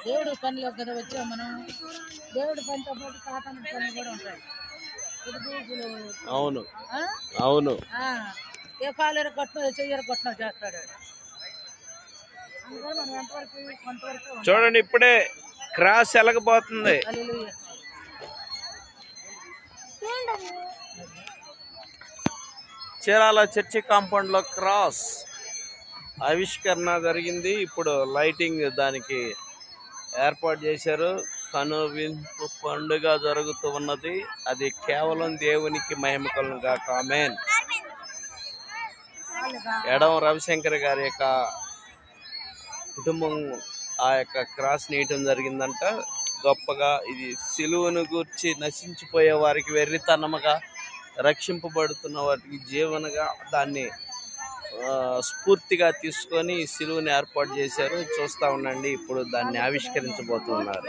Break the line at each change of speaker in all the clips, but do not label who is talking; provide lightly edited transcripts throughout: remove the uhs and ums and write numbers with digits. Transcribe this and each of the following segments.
దేవుడి పనిలో కదా వచ్చాం మనం. దేవుడి పనితో పాటు సాతాను పనులు కూడా ఉంటాయి.
అవును అవును.
ఏ కాలు కొట్టడం చెయ్యరు కొట్టడం చేస్తాడు.
చూడండి ఇప్పుడే క్రాస్ ఎలగబోతుంది. చీరాల చర్చి కాంపౌండ్ లో క్రాస్ ఆవిష్కరణ జరిగింది. ఇప్పుడు లైటింగ్ దానికి ఏర్పాటు చేశారు. కనువింపు పండుగ జరుగుతూ ఉన్నది. అది కేవలం దేవునికి మహిమ కలుగును గాక. ఆమేన్. ఎడం రవిశంకర్ గారి యొక్క కుటుంబం ఆ యొక్క క్రాస్ నేయటం జరిగిందంట. గొప్పగా ఇది సిలువను గూర్చి నశించిపోయే వారికి వెర్రితనముగా, రక్షింపబడుతున్న వారికి జీవనగా దాన్ని స్ఫూర్తిగా తీసుకొని సిలువని ఏర్పాటు చేశారు. చూస్తా ఉండండి. ఇప్పుడు దాన్ని ఆవిష్కరించబోతున్నారు.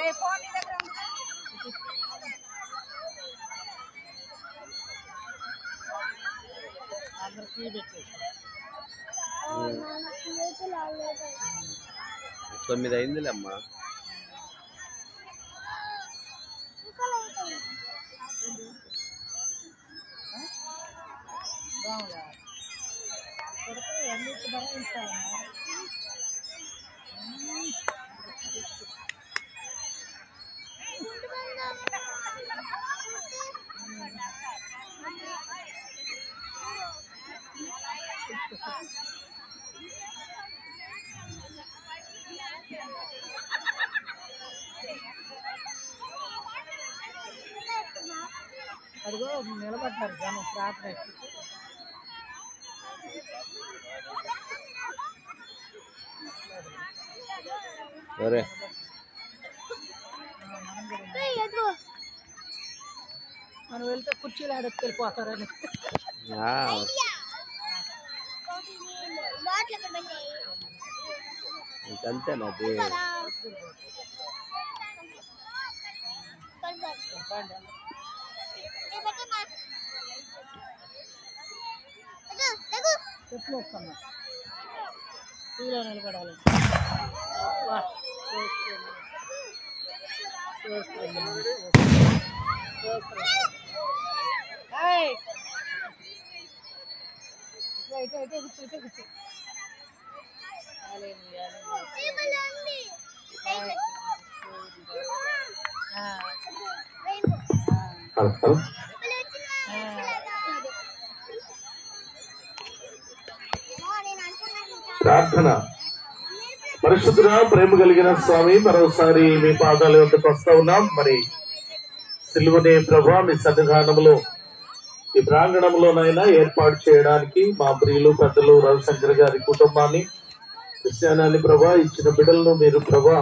తొమ్మిది అయిందిలే అమ్మా.
అదిగో నిలబడ్డారు జనం ప్రార్థన.
సరే
మనం వెళ్తే కుర్చీలు ఆడొచ్చి వెళ్ళిపోతారని.
ఇంకంతేనది.
చెట్లు వస్తున్నా టీలో నిలబడాలి. కూర్చో.
ప్రార్థన. పరిశుద్ధుడా, ప్రేమ కలిగిన స్వామి, మరోసారి మీ పాదాల వద్దకు వస్తా ఉన్నాం. మరి సిలువనే ప్రభా మీ సన్నిధానంలో ఈ ప్రాంగణంలోనైనా ఏర్పాటు చేయడానికి మా ప్రియులు పెద్దలు రవిశంకర్ గారి కుటుంబాన్ని, క్రిస్టియానాన్ని ప్రభా ఇచ్చిన బిడ్డలను మీరు ప్రభా